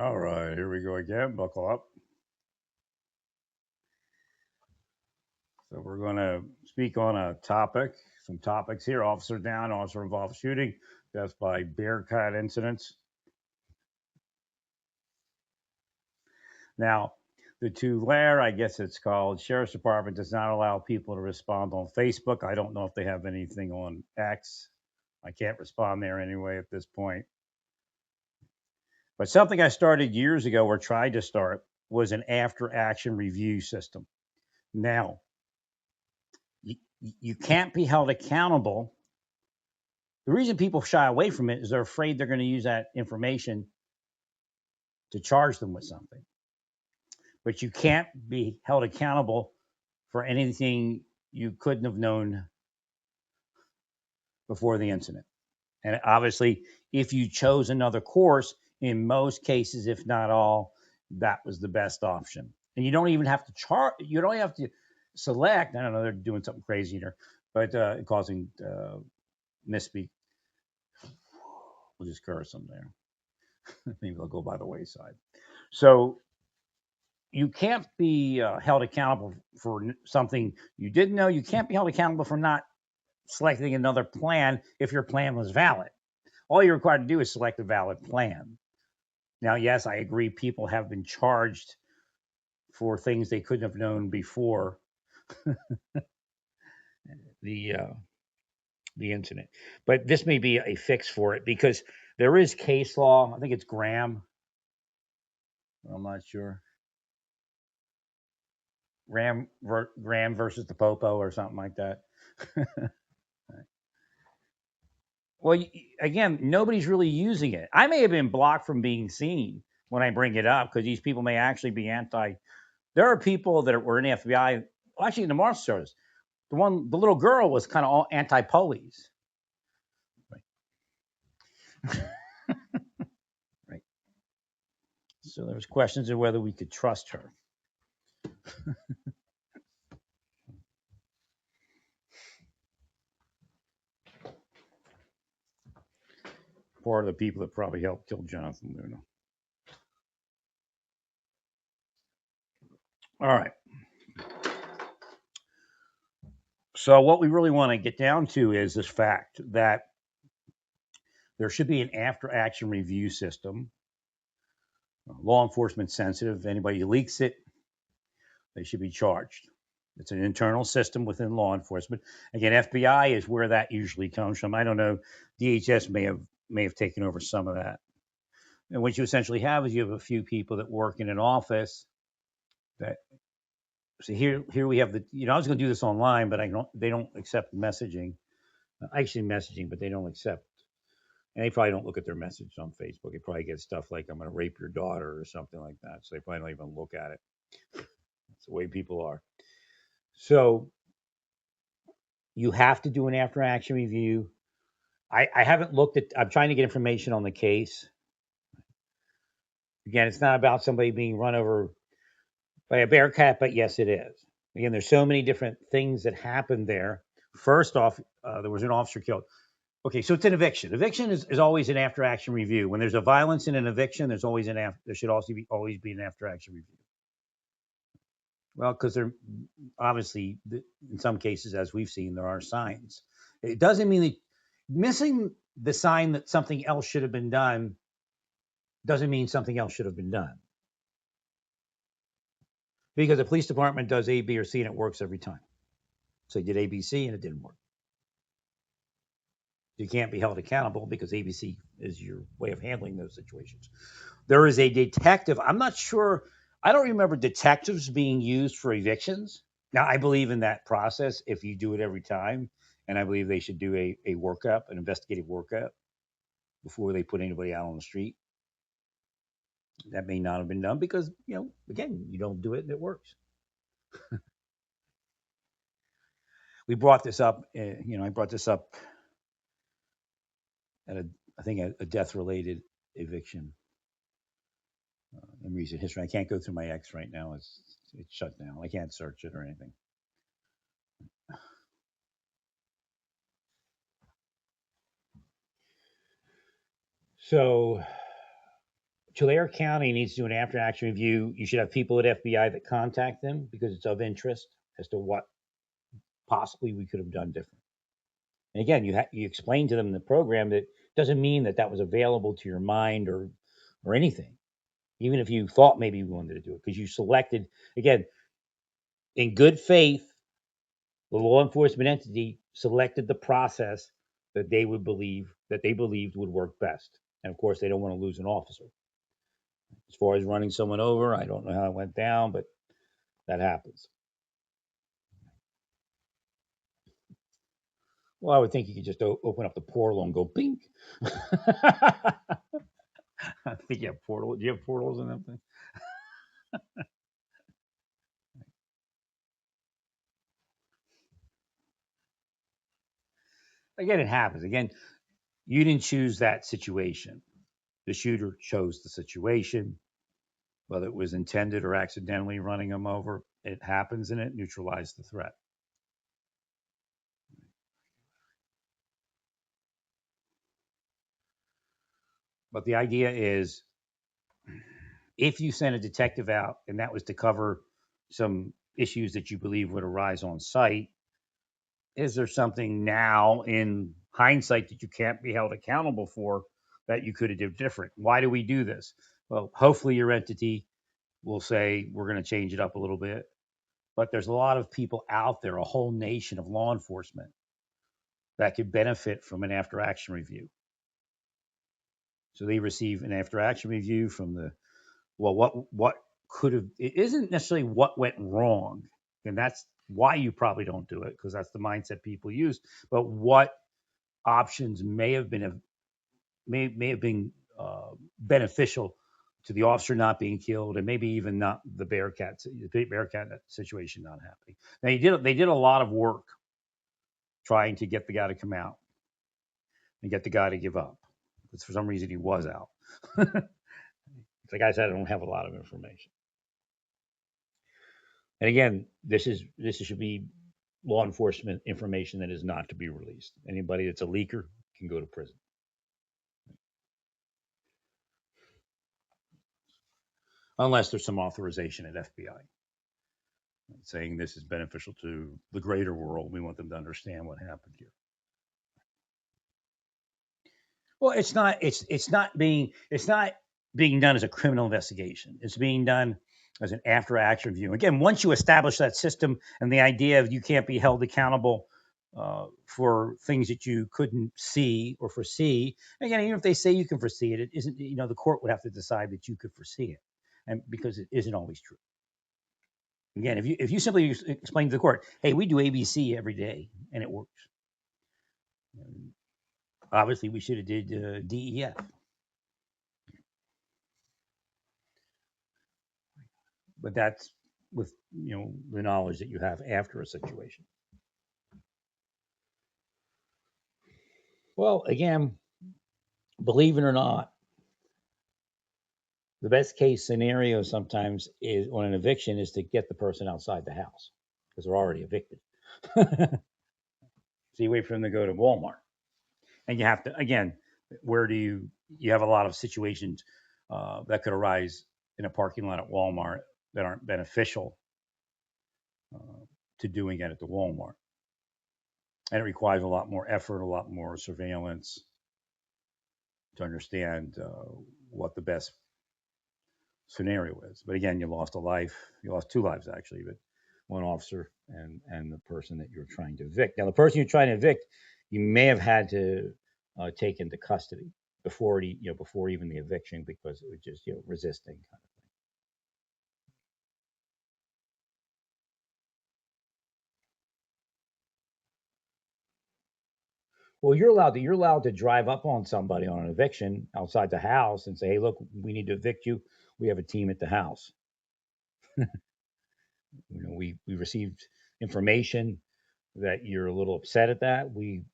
All right, here we go again. Buckle up. So we're going to speak on a topic, some topics here. Officer down, officer involved shooting, death by Bearcat incidents. Now, the Tulare, I guess it's called, Sheriff's Department does not allow people to respond on Facebook. I don't know if they have anything on X. I can't respond there anyway at this point. But something I started years ago or tried to start was an after action review system. Now, you, you can't be held accountable. The reason people shy away from it is they're afraid they're going to use that information to charge them with something. But you can't be held accountable for anything you couldn't have known before the incident. And obviously, if you chose another course, in most cases, if not all, that was the best option. And you don't even have to chart. You don't have to select. I don't know. They're doing something crazy here, but causing misspeak. We'll just curse them there. Maybe they'll go by the wayside. So you can't be held accountable for something you didn't know. You can't be held accountable for not selecting another plan if your plan was valid. All you're required to do is select a valid plan. Now, yes, I agree. People have been charged for things they couldn't have known before the uh, the incident, but this may be a fix for it because there is case law. I think it's Graham. I'm not sure. Graham versus the Popo or something like that. Well, again, nobody's really using it. I may have been blocked from being seen when I bring it up because these people may actually be anti. There are people that were in the FBI, well, actually in the Marshal Service. The little girl was kind of all anti-police. Right. Right. So there was questions of whether we could trust her. Part of the people that probably helped kill Jonathan Luna. All right. So what we really want to get down to is this fact that there should be an after-action review system. Law enforcement sensitive. Anybody who leaks it, they should be charged. It's an internal system within law enforcement. Again, FBI is where that usually comes from. I don't know. DHS may have taken over some of that. And what you essentially have is you have a few people that work in an office that. So here we have the. I was going to do this online, but I don't. They don't accept messaging. Actually, messaging, but they don't accept. And they probably don't look at their message on Facebook. They probably get stuff like "I'm going to rape your daughter" or something like that. So they probably don't even look at it. It's the way people are. So you have to do an after action review. I haven't looked at. I'm trying to get information on the case. Again, it's not about somebody being run over by a bearcat, but yes, it is. Again, there's so many different things that happened there. First off, there was an officer killed. Okay, so it's an eviction. Eviction is always an after action review. When there's a violence in an eviction, there's always there should also always be an after action review. Well, because there obviously in some cases, as we've seen, there are signs. It doesn't mean that missing the sign that something else should have been done doesn't mean something else should have been done. Because the police department does A, B, or C and it works every time. So they did A, B, C and it didn't work. You can't be held accountable because ABC is your way of handling those situations. There is a detective. I'm not sure. I don't remember detectives being used for evictions. Now, I believe in that process if you do it every time. And I believe they should do a workup, an investigative workup before they put anybody out on the street. That may not have been done because, again, you don't do it and it works. We brought this up, I brought this up at I think a death related eviction in recent history. I can't go through my X right now. It's shut down. I can't search it or anything. So Tulare County needs to do an after action review. You should have people at FBI that contact them because it's of interest as to what possibly we could have done different. And again, you explain to them in the program that doesn't mean that that was available to your mind or anything. Even if you thought maybe you wanted to do it, because you selected again in good faith, the law enforcement entity selected the process that they believed would work best. And of course, they don't want to lose an officer. As far as running someone over, I don't know how it went down, but that happens. Well, I would think you could just open up the portal and go bink. I think you have portal. Do you have portals in that thing? Again, it happens. Again, you didn't choose that situation. The shooter chose the situation, whether it was intended or accidentally running them over. It happens and it neutralized the threat. But the idea is if you send a detective out and that was to cover some issues that you believe would arise on site, is there something now in hindsight that you can't be held accountable for that you could have done different? Why do we do this? Well, hopefully your entity will say we're going to change it up a little bit. But there's a lot of people out there, a whole nation of law enforcement that could benefit from an after action review. So they receive an after action review from the well, what could have it isn't necessarily what went wrong, and that's why you probably don't do it because that's the mindset people use. But what options may have been beneficial to the officer not being killed, and maybe even not the Bearcat situation not happening. Now they did a lot of work trying to get the guy to come out and get the guy to give up. Because for some reason he was out. Like I said, I don't have a lot of information. And again, this should be law enforcement information that is not to be released. Anybody that's a leaker can go to prison. Unless there's some authorization at FBI saying this is beneficial to the greater world. We want them to understand what happened here. Well, it's not being done as a criminal investigation. It's being done as an after action review. Again, once you establish that system and the idea of you can't be held accountable for things that you couldn't see or foresee. Again, even if they say you can foresee it, it isn't. The court would have to decide that you could foresee it, and because it isn't always true. Again, if you simply explain to the court, hey, we do ABC every day and it works. Obviously, we should have did DEF. But that's with the knowledge that you have after a situation. Well, again, believe it or not, the best case scenario sometimes is on an eviction is to get the person outside the house because they're already evicted. So you wait for them to go to Walmart, and you have to again, where do you have a lot of situations that could arise in a parking lot at Walmart that aren't beneficial to doing it at the Walmart, and it requires a lot more effort, a lot more surveillance to understand what the best scenario is. But again, you lost a life. You lost two lives actually, but one officer and the person that you're trying to evict. Now, the person you're trying to evict, you may have had to take into custody before even the eviction because it was just resisting kind of thing. Well, you're allowed to drive up on somebody on an eviction outside the house and say, hey, look, we need to evict you. We have a team at the house. We received information that you're a little upset at that. We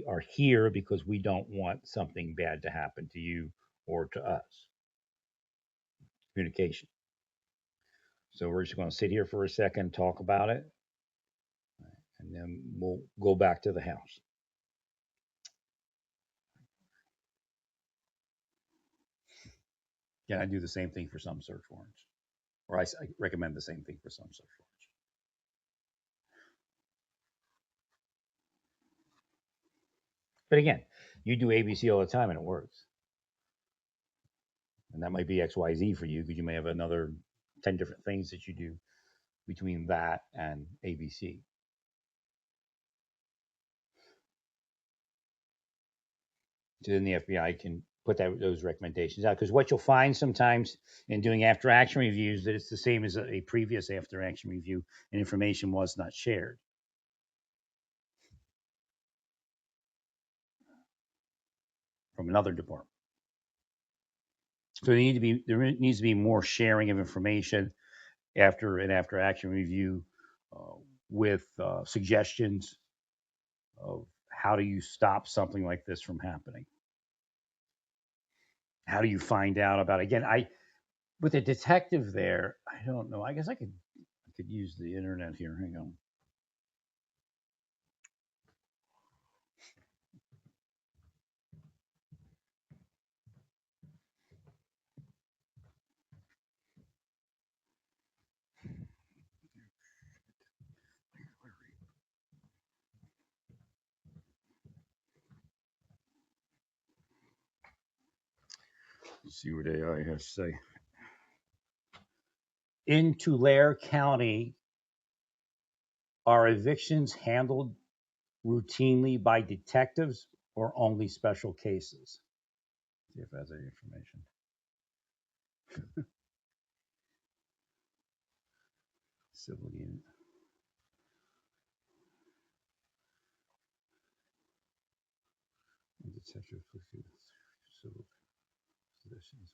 are here because we don't want something bad to happen to you or to us. Communication. So we're just going to sit here for a second, talk about it, and then we'll go back to the house. Again, I do the same thing for some search warrants, or I recommend the same thing for some search warrants. But again, you do ABC all the time and it works. And that might be XYZ for you because you may have another 10 different things that you do between that and ABC. So then the FBI can put those recommendations out. Because what you'll find sometimes in doing after action reviews that it's the same as a previous after action review and information was not shared from another department. So there needs to be more sharing of information after an after action review uh, with suggestions of how do you stop something like this from happening. How do you find out about it? Again, I with a detective there, I don't know. I guess I could use the internet here. Hang on. Let's see what AI has to say. In Tulare County, are evictions handled routinely by detectives or only special cases? See if that's any information. Civil unit. Detective. Civil possessions.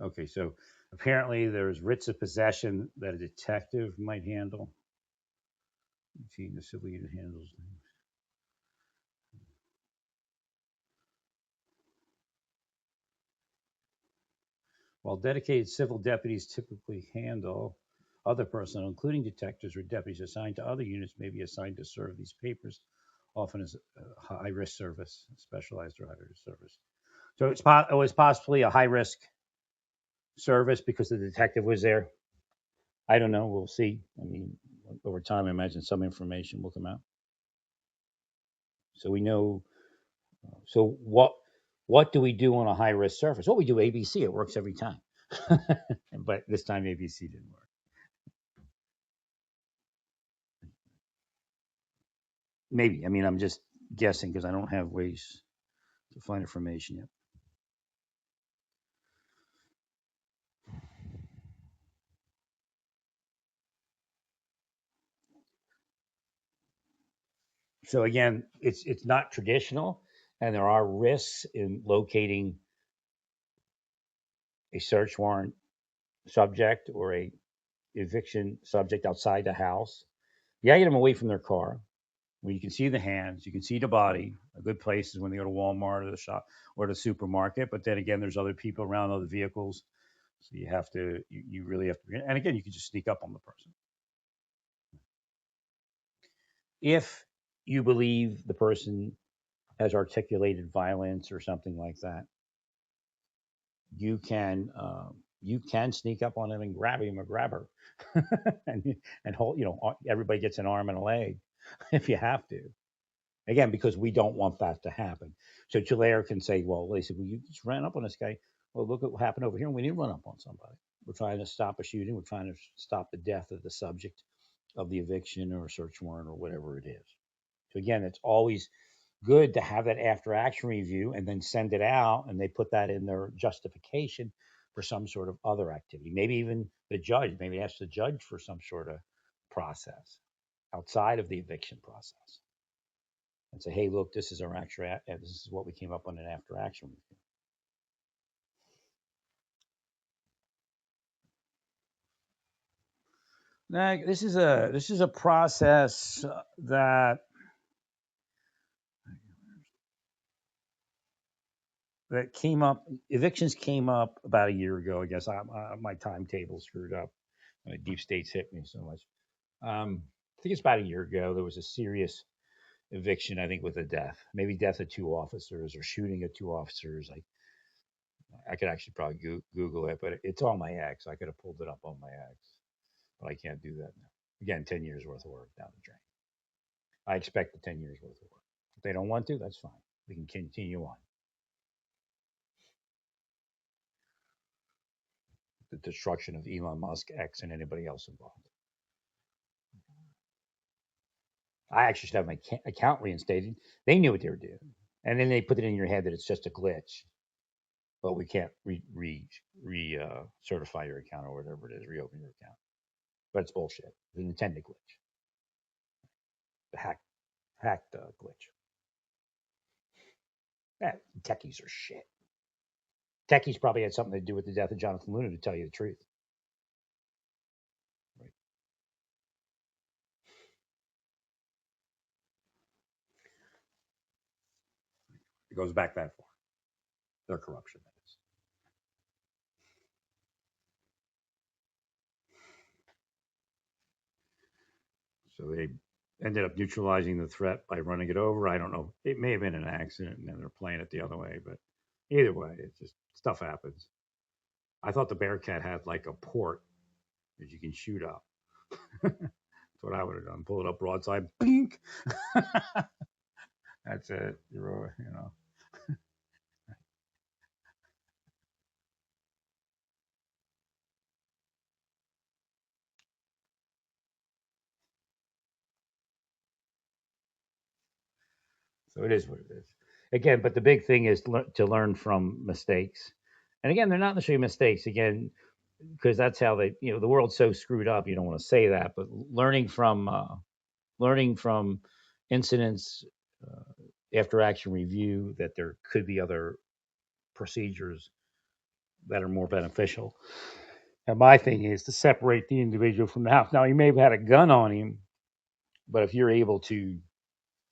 Okay, so apparently there's writs of possession that a detective might handle. Routine, the civil unit handles. While dedicated civil deputies typically handle other personnel, including detectives or deputies assigned to other units, may be assigned to serve these papers, often as a high risk service, specialized or high risk service. So it was possibly a high risk service because the detective was there. I don't know. We'll see. I mean, over time, I imagine some information will come out. So we know. So what do we do on a high risk surface? Well, we do ABC. It works every time. But this time ABC didn't work. Maybe. I mean, I'm just guessing because I don't have ways to find information yet. So again, it's not traditional, and there are risks in locating a search warrant subject or a eviction subject outside the house. You gotta get them away from their car where you can see the hands, you can see the body. A good place is when they go to Walmart or the shop or the supermarket. But then again, there's other people around, other vehicles. So you really have to, and again, you can just sneak up on the person. If you believe the person has articulated violence or something like that, you can sneak up on him and grab him or grab her, and hold. Everybody gets an arm and a leg if you have to. Again, because we don't want that to happen. So Tulare can say, well, they said, well, you just ran up on this guy. Well, look at what happened over here. And we didn't run up on somebody. We're trying to stop a shooting. We're trying to stop the death of the subject of the eviction or search warrant or whatever it is. So again, it's always good to have that after action review and then send it out and they put that in their justification for some sort of other activity. Maybe even the judge, maybe ask the judge for some sort of process outside of the eviction process and say, hey, look, this is our actual, this is what we came up on an after action review. Now, this is a process that came up. Evictions came up about a year ago. I guess my timetable screwed up. Deep states hit me so much. I think it's about a year ago. There was a serious eviction. I think with a death, maybe death of two officers or shooting of two officers. I could actually probably Google it, but it's on my X. I could have pulled it up on my X, but I can't do that now. Again, 10 years worth of work down the drain. I expect the 10 years worth of work. If they don't want to, that's fine. We can continue on. The destruction of Elon Musk, X, and anybody else involved. I actually should have my account reinstated. They knew what they were doing, and then they put it in your head that it's just a glitch, but we can't certify your account or whatever it is, reopen your account. But it's bullshit. It's an intended glitch, the hacked glitch. Yeah, techies are shit. Techies probably had something to do with the death of Jonathan Luna, to tell you the truth. Right. It goes back that far. Their corruption, that is. So they ended up neutralizing the threat by running it over. I don't know. It may have been an accident, and then they're playing it the other way. But either way, it's just stuff happens. I thought the Bearcat had like a port that you can shoot up. That's what I would have done. Pull it up broadside. Bink. That's it. You know. So it is what it is. Again, but the big thing is to learn from mistakes. And again, they're not necessarily mistakes. Again, because that's how they, the world's so screwed up. You don't want to say that, but learning from incidents, after action review, that there could be other procedures that are more beneficial. And my thing is to separate the individual from the house. Now, he may have had a gun on him, but if you're able to,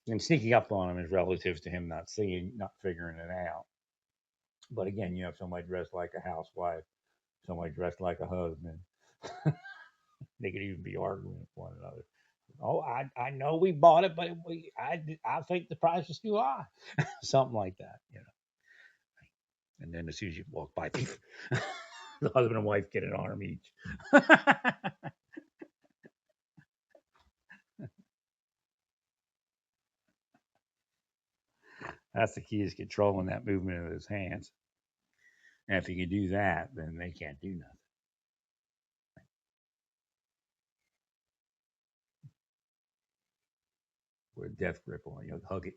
and sneaking up on him is relative to him not seeing, not figuring it out. But again, you have somebody dressed like a housewife, somebody dressed like a husband. They could even be arguing with one another. Oh, I know we bought it, but I think the price is too high. Something like that. And then as soon as you walk by, the husband and wife get an arm each. That's the key, is controlling that movement of his hands. And if you can do that, then they can't do nothing. With a death grip on you, hug it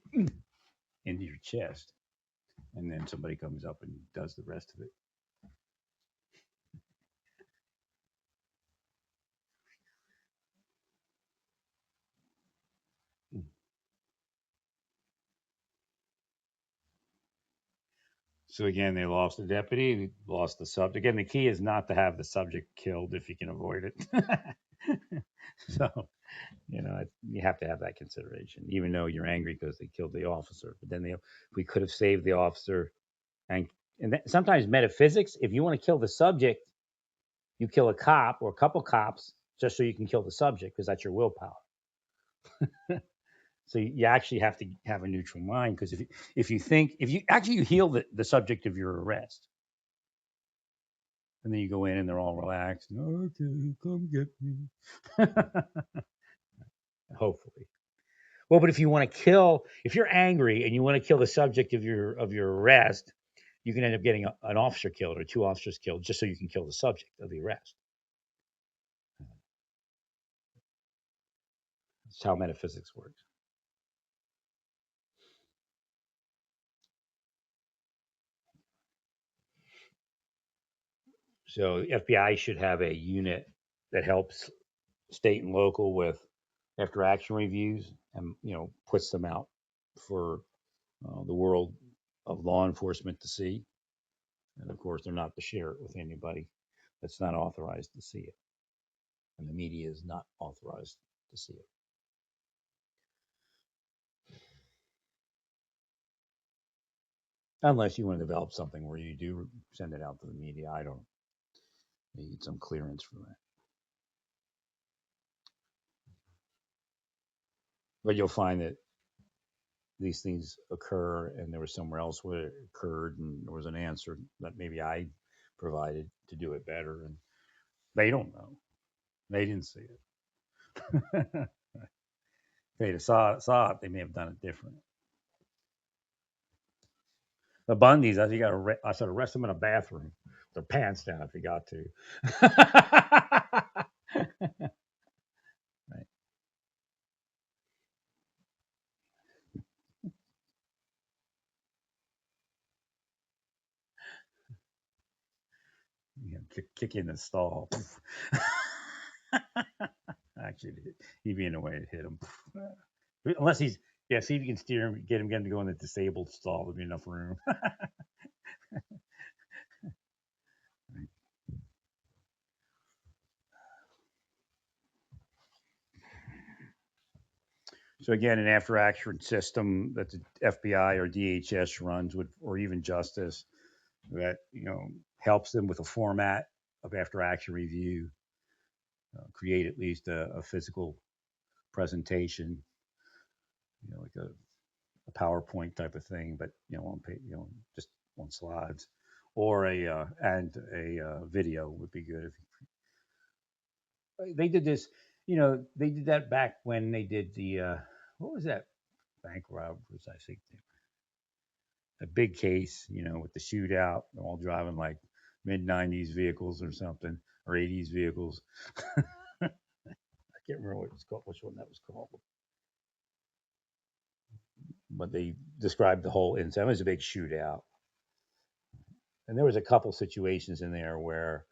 into your chest, and then somebody comes up and does the rest of it. So again, they lost the deputy, lost the subject. Again, the key is not to have the subject killed if you can avoid it. So, you have to have that consideration, even though you're angry because they killed the officer. But then we could have saved the officer, and sometimes metaphysics. If you want to kill the subject, you kill a cop or a couple cops just so you can kill the subject, because that's your willpower. So you actually have to have a neutral mind, because if you actually you heal the subject of your arrest, and then you go in and they're all relaxed. Okay, come get me. Hopefully. Well, but if you're angry and you want to kill the subject of your arrest, you can end up getting an officer killed or two officers killed just so you can kill the subject of the arrest. That's how metaphysics works. So FBI should have a unit that helps state and local with after action reviews, and puts them out for the world of law enforcement to see. And of course, they're not to share it with anybody that's not authorized to see it, and the media is not authorized to see it. Unless you want to develop something where you do send it out to the media. I don't need some clearance for that. But you'll find that these things occur, and there was somewhere else where it occurred, and there was an answer that maybe I provided to do it better, and they don't know. They didn't see it. If they'd have saw it, they may have done it different. The Bundys, I think I said arrest them in a bathroom, their pants down if you got to. Right. Kick you in the stall. Actually, he'd be in the way to hit him. Unless he's, yeah, see if you can steer him, get him to go in the disabled stall. There'd be enough room. So again, an after action system that the FBI or DHS runs with, or even Justice, that helps them with a format of after action review, create at least a physical presentation, like a PowerPoint type of thing, but on just on slides, or a video would be good. If they did this, they did that back when they did the what was that bank robberies? I think a big case, with the shootout, they're all driving like mid '90s vehicles or something, or '80s vehicles. I can't remember what it was called, which one that was called, but they described the whole incident. It was a big shootout, and there was a couple situations in there where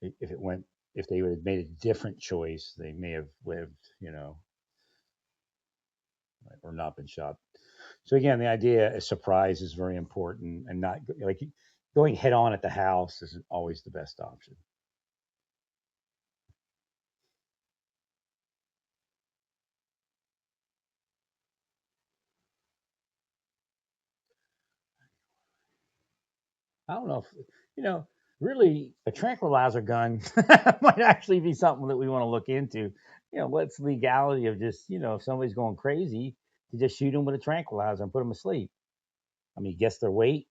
if it went, if they would have made a different choice, they may have lived, or not been shot. So again, the idea is surprise is very important, and not like going head on at the house isn't always the best option. I don't know if really a tranquilizer gun might actually be something that we want to look into. What's the legality of just if somebody's going crazy, you just shoot them with a tranquilizer and put them asleep. I mean, guess their weight.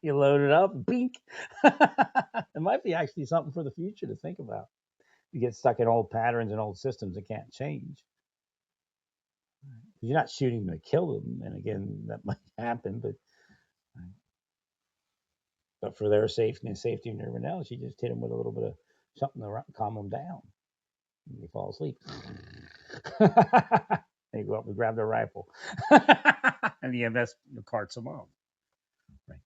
You load it up, bink. It might be actually something for the future to think about. You get stuck in old patterns and old systems that can't change. You're not shooting to kill them, and again, that might happen, but for their safety and safety of everyone else, you just hit them with a little bit of something to calm them down. And they fall asleep. They go up and grab their rifle, and the EMS carts them off. Right.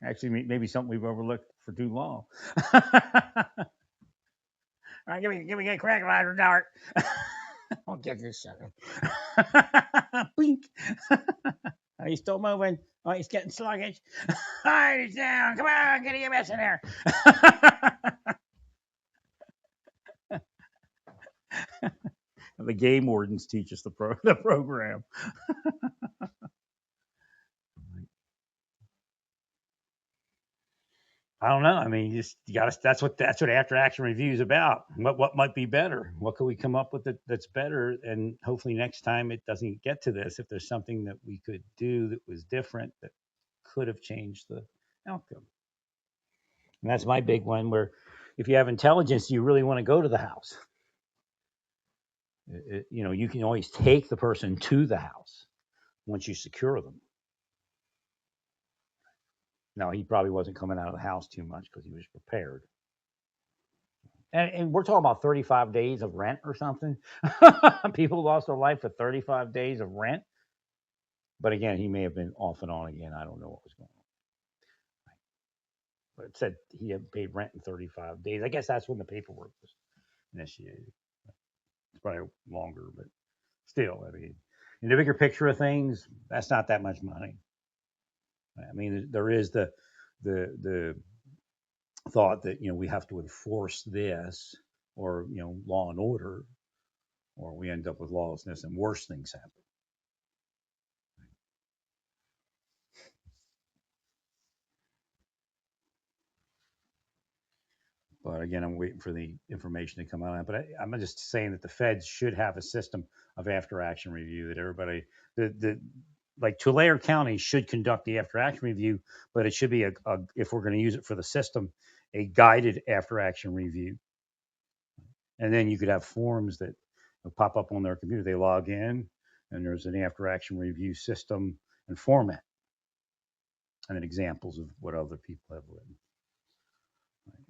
Actually, maybe something we've overlooked for too long. All right, give me a crack lighter dart. I'll get this sucker. Blink. Oh, he's still moving. Oh, he's getting sluggish. All right, he's down. Come on, get your mess in there. The game wardens teach us the program. I don't know. I mean, you got to. That's what after action review is about. What might be better? What could we come up with that's better? And hopefully next time it doesn't get to this. If there's something that we could do that was different that could have changed the outcome. And that's my big one. Where if you have intelligence, you really want to go to the house. You can always take the person to the house once you secure them. Now he probably wasn't coming out of the house too much because he was prepared. And we're talking about 35 days of rent or something. People lost their life for 35 days of rent. But again, he may have been off and on again. I don't know what was going on. But it said he had paid rent in 35 days. I guess that's when the paperwork was initiated. It's probably longer, but still, I mean, in the bigger picture of things, that's not that much money. I mean, there is the thought that we have to enforce this, or law and order, or we end up with lawlessness and worse things happen. But again, I'm waiting for the information to come out. But I'm just saying that the feds should have a system of after action review that everybody, the like Tulare County should conduct the after action review, but it should be if we're going to use it for the system, a guided after action review. And then you could have forms that pop up on their computer. They log in, and there's an after action review system and format, and then examples of what other people have written.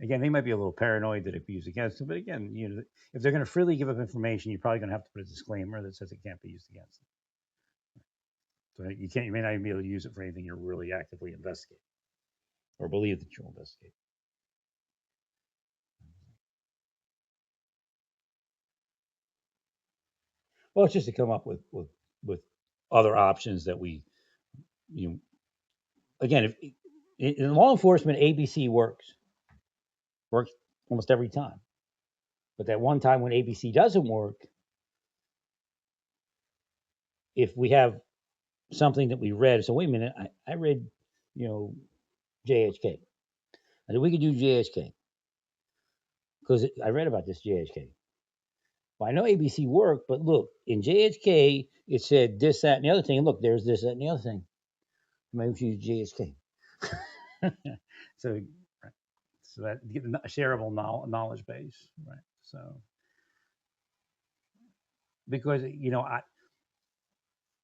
Again, they might be a little paranoid that it be used against them, but again, if they're going to freely give up information, you're probably going to have to put a disclaimer that says it can't be used against them. So you may not even be able to use it for anything you're really actively investigating or believe that you'll investigate. Well, it's just to come up with other options that you know, again, if in law enforcement, ABC works almost every time. But that one time when ABC doesn't work, if we have something that we read, so wait a minute, I read, you know, JHK. I said we could do JHK because I read about this JHK. Well, I know ABC worked, but look, in JHK, it said this, that, and the other thing. And look, there's this, that, and the other thing. Maybe we should use JHK. so, so that get a shareable knowledge base, right? So, because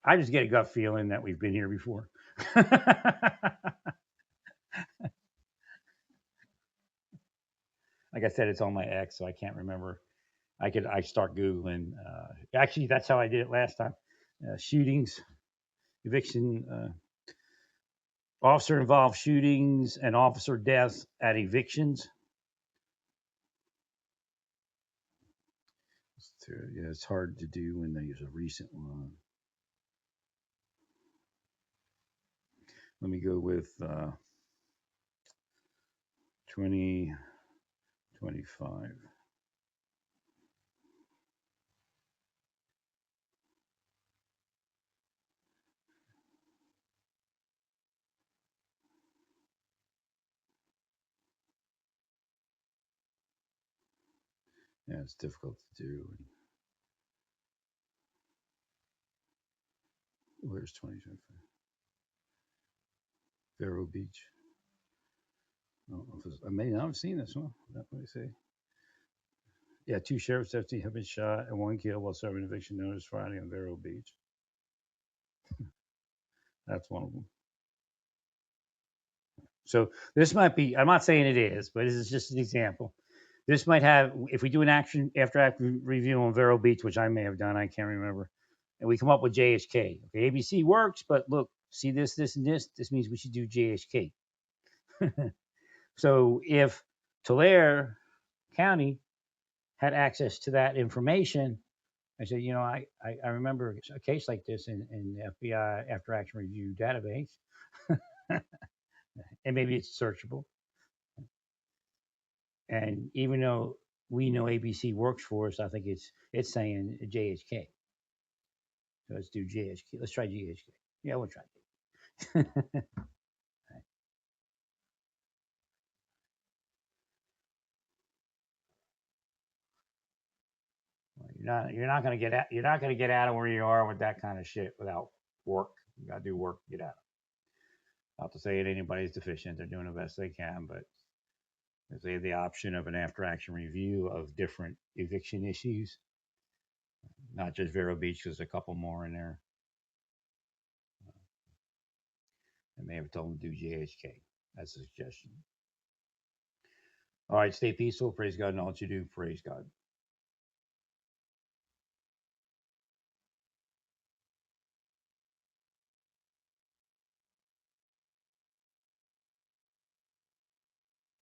I just get a gut feeling that we've been here before. Like I said, it's on my X, so I can't remember. I start googling. Actually, that's how I did it last time. Shootings, eviction, officer involved shootings and officer deaths at evictions. Yeah, it's hard to do when they use a recent one. Let me go with 2025. Yeah, it's difficult to do. Where's 2025? Vero Beach. I may not have seen this one. Let me see. Yeah, two sheriff's deputies have been shot and one killed while serving eviction notice Friday on Vero Beach. That's one of them. So this might be, I'm not saying it is, but this is just an example. This might have, if we do an action after action review on Vero Beach, which I may have done, I can't remember, and we come up with JHK. Okay, ABC works, but look, see this, this, and this means we should do JHK. So if Tulare County had access to that information, I said, I remember a case like this in the FBI after action review database, and maybe it's searchable. And even though we know ABC works for us, I think it's saying JHK. So let's do JHK. Let's try JHK. Yeah, we'll try. You're not gonna get out of where you are with that kind of shit without work. You gotta do work to get out. Not to say that anybody's deficient; they're doing the best they can, but if they have the option of an after action review of different eviction issues, not just Vero Beach, there's a couple more in there. I may have told them to do JHK. That's a suggestion. All right, stay peaceful. Praise God and all that you do. Praise God.